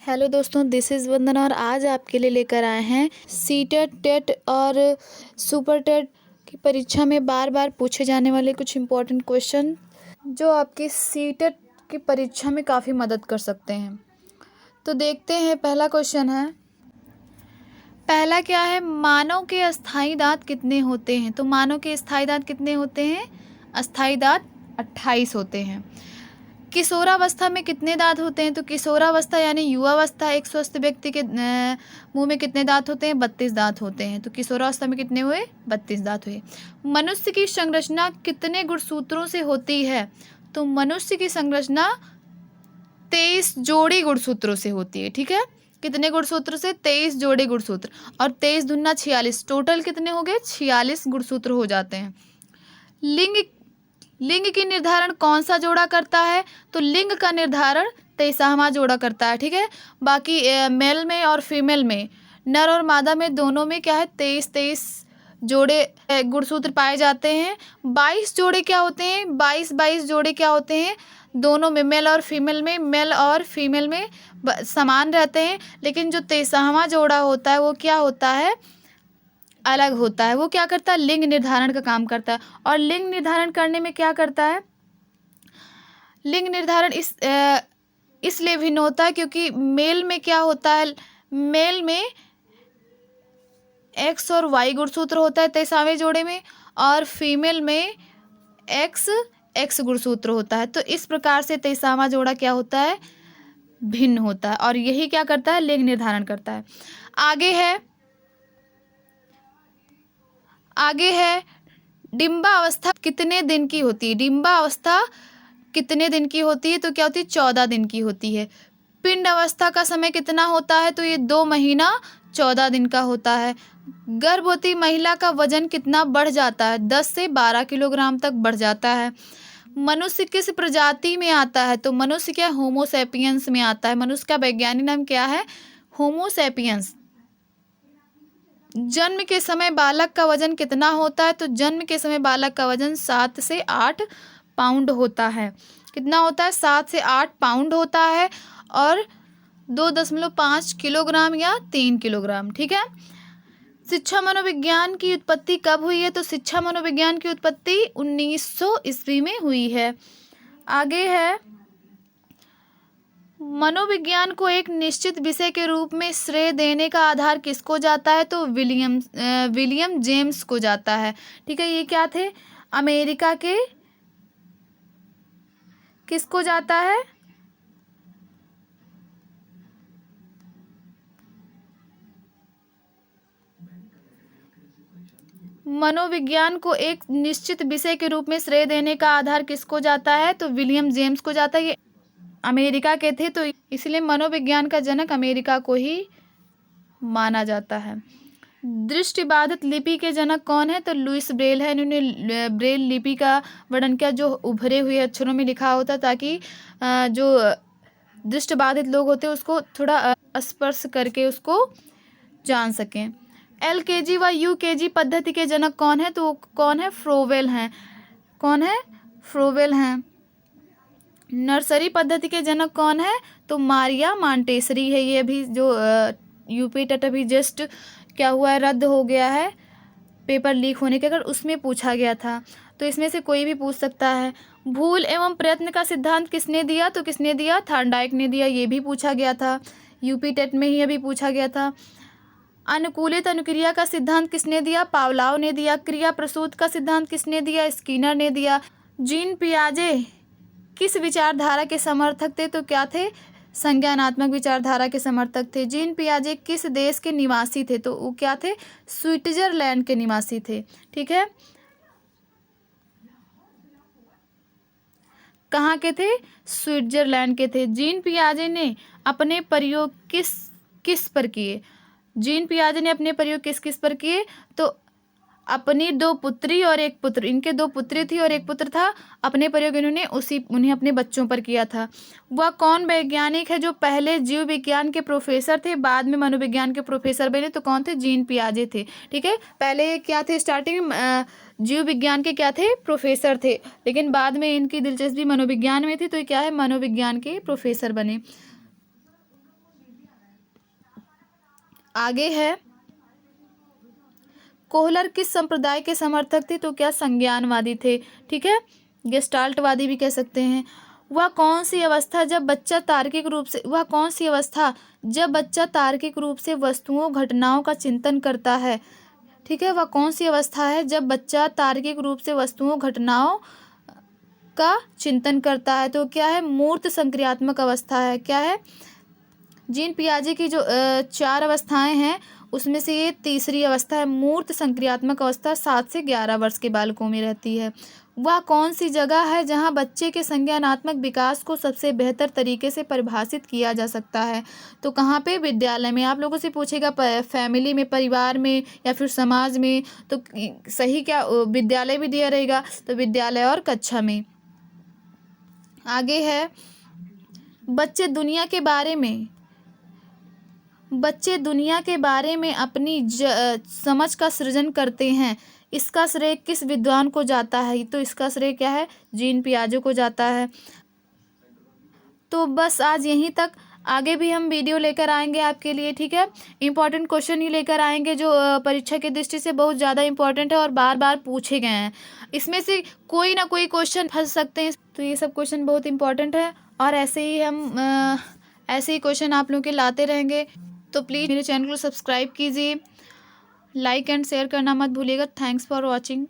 Hello दोस्तों, this is वंदना और आज आपके लिए लेकर आए हैं सीटेट टेट और सुपर टेट की परीक्षा में बार बार पूछे जाने वाले कुछ इम्पोर्टेंट क्वेश्चन जो आपकी सीटेट की परीक्षा में काफ़ी मदद कर सकते हैं। तो देखते हैं, पहला क्वेश्चन है, पहला क्या है, मानव के अस्थायी दांत कितने होते हैं? तो मानव के स्थायी दांत कितने होते हैं? अस्थायी दांत 28 होते हैं। किशोरावस्था में कितने दांत होते हैं? तो किशोरावस्था यानी युवावस्था, एक स्वस्थ व्यक्ति के मुंह में कितने दांत होते हैं? 32 दांत होते हैं। तो किशोरावस्था में कितने हुए? 32 दांत हुए। मनुष्य की संरचना कितने गुणसूत्रों से होती है? तो मनुष्य की संरचना 23 जोड़ी गुणसूत्रों से होती है। ठीक है, कितने गुणसूत्र से? 23 जोड़े गुणसूत्र, और 23 दूना 46, टोटल कितने हो गए? 46 गुणसूत्र हो जाते हैं। लिंग की निर्धारण कौन सा जोड़ा करता है? तो लिंग का निर्धारण 23वां जोड़ा करता है। ठीक है, बाकी मेल में और फीमेल में, नर और मादा में, दोनों में क्या है? 23 जोड़े गुणसूत्र पाए जाते हैं। 22 जोड़े क्या होते हैं? 22 जोड़े क्या होते हैं? दोनों में, मेल और फीमेल में समान रहते हैं, लेकिन जो 23वां जोड़ा होता है वो क्या होता है? अलग होता है। वो क्या करता है? लिंग निर्धारण का काम करता है। और लिंग निर्धारण करने में क्या करता है? लिंग निर्धारण इसलिए भिन्न होता है क्योंकि मेल में क्या होता है? मेल में एक्स और वाई गुणसूत्र होता है 23वें जोड़े में, और फीमेल में एक्स गुणसूत्र होता है। तो इस प्रकार से 23वां जोड़ा क्या होता है? भिन्न होता है, और यही क्या करता है? लिंग निर्धारण करता है। आगे है डिंबा अवस्था कितने दिन की होती है? डिंबा अवस्था कितने दिन की होती है? तो क्या होती है? 14 दिन की होती है। पिंड अवस्था का समय कितना होता है? तो ये 2 महीना 14 दिन का होता है। गर्भवती महिला का वजन कितना बढ़ जाता है? 10 से 12 किलोग्राम तक बढ़ जाता है। मनुष्य किस प्रजाति में आता है? तो मनुष्य क्या? होमोसेपियंस में आता है। मनुष्य का वैज्ञानिक नाम क्या है? होमोसेपियंस। जन्म के समय बालक का वजन कितना होता है? तो जन्म के समय बालक का वजन 7 से 8 पाउंड होता है। कितना होता है? 7 से 8 पाउंड होता है, और 2.5 किलोग्राम या 3 किलोग्राम। ठीक है। शिक्षा मनोविज्ञान की उत्पत्ति कब हुई है? तो शिक्षा मनोविज्ञान की उत्पत्ति 1900 ईस्वी में हुई है। आगे है, मनोविज्ञान को एक निश्चित विषय के रूप में श्रेय देने का आधार किसको जाता है? तो विलियम जेम्स को जाता है। ठीक है, ये क्या थे? अमेरिका के, किसको जाता है? मनोविज्ञान को एक निश्चित विषय के रूप में श्रेय देने का आधार किसको जाता है? तो विलियम जेम्स को जाता है। ये अमेरिका के थे, तो इसलिए मनोविज्ञान का जनक अमेरिका को ही माना जाता है। दृष्टिबाधित लिपि के जनक कौन है? तो लुइस ब्रेल है। इन्होंने ब्रेल लिपि का वर्णन किया, जो उभरे हुए अक्षरों में लिखा होता, ताकि जो दृष्टिबाधित लोग होते हैं उसको थोड़ा स्पर्श करके उसको जान सकें। LKG व UKG पद्धति के जनक कौन है? तो कौन है? फ्रोवेल हैं। कौन है? फ्रोवेल हैं। नर्सरी पद्धति के जनक कौन है? तो मारिया मांटेसरी है। ये भी जो यूपी टेट अभी जस्ट क्या हुआ है? रद्द हो गया है पेपर लीक होने के, अगर उसमें पूछा गया था, तो इसमें से कोई भी पूछ सकता है। भूल एवं प्रयत्न का सिद्धांत किसने दिया? तो किसने दिया? थॉर्नडाइक ने दिया। ये भी पूछा गया था, यूपी टेट में ही अभी पूछा गया था। अनुकूलित अनुक्रिया का सिद्धांत किसने दिया? पावलाव ने दिया। क्रिया प्रसूत का सिद्धांत किसने दिया? स्किनर ने दिया। जीन पियाजे किस विचारधारा के समर्थक थे? तो क्या थे? संज्ञानात्मक विचारधारा के समर्थक थे। जीन पियाजे किस देश के निवासी थे? तो वो क्या थे? स्विट्जरलैंड के निवासी थे। ठीक है, कहाँ के थे? स्विट्जरलैंड के थे। जीन पियाजे ने अपने प्रयोग किस पर किए? जीन पियाजे ने अपने प्रयोग किस पर किए? तो अपनी 2 पुत्री और 1 पुत्र, इनके 2 पुत्री थी और 1 पुत्र था। अपने प्रयोग इन्होंने उन्हें अपने बच्चों पर किया था। वह कौन वैज्ञानिक है जो पहले जीव विज्ञान के प्रोफेसर थे, बाद में मनोविज्ञान के प्रोफेसर बने? तो कौन थे? जीन पियाजे थे। ठीक है, पहले क्या थे? स्टार्टिंग में जीव विज्ञान के क्या थे? प्रोफेसर थे, लेकिन बाद में इनकी दिलचस्पी मनोविज्ञान में थी, तो क्या है? मनोविज्ञान के प्रोफेसर बने। आगे है, कोहलर किस संप्रदाय के समर्थक थे? तो क्या संज्ञानवादी थे, ठीक है, गेस्टाल्टवादी भी कह सकते हैं। वह कौन सी अवस्था जब बच्चा तार्किक रूप से वस्तुओं घटनाओं का चिंतन करता है, ठीक है, वह कौन सी अवस्था है जब बच्चा तार्किक रूप से वस्तुओं घटनाओं का चिंतन करता है? तो क्या है, मूर्त संक्रियात्मक अवस्था है। क्या है, जीन पियाजे की जो 4 अवस्थाएं हैं उसमें से ये तीसरी अवस्था है, मूर्त संक्रियात्मक अवस्था। 7 से 11 वर्ष के बालकों में रहती है। वह कौन सी जगह है जहाँ बच्चे के संज्ञानात्मक विकास को सबसे बेहतर तरीके से परिभाषित किया जा सकता है? तो कहाँ पे? विद्यालय में। आप लोगों से पूछेगा फैमिली में, परिवार में या फिर समाज में, तो सही क्या विद्यालय भी दिया रहेगा, तो विद्यालय और कक्षा में। आगे है, बच्चे दुनिया के बारे में अपनी समझ का सृजन करते हैं, इसका श्रेय किस विद्वान को जाता है? तो इसका श्रेय क्या है? जीन पियाजे को जाता है। तो बस आज यहीं तक, आगे भी हम वीडियो लेकर आएंगे आपके लिए, ठीक है। इंपॉर्टेंट क्वेश्चन ही लेकर आएंगे जो परीक्षा की दृष्टि से बहुत ज़्यादा इंपॉर्टेंट है और बार बार पूछे गए हैं। इसमें से कोई ना कोई क्वेश्चन फंस सकते हैं, तो ये सब क्वेश्चन बहुत इंपॉर्टेंट है और ऐसे ही क्वेश्चन आप लोग के लाते रहेंगे। तो प्लीज़ मेरे चैनल को सब्सक्राइब कीजिए, लाइक एंड शेयर करना मत भूलिएगा। Thanks for watching.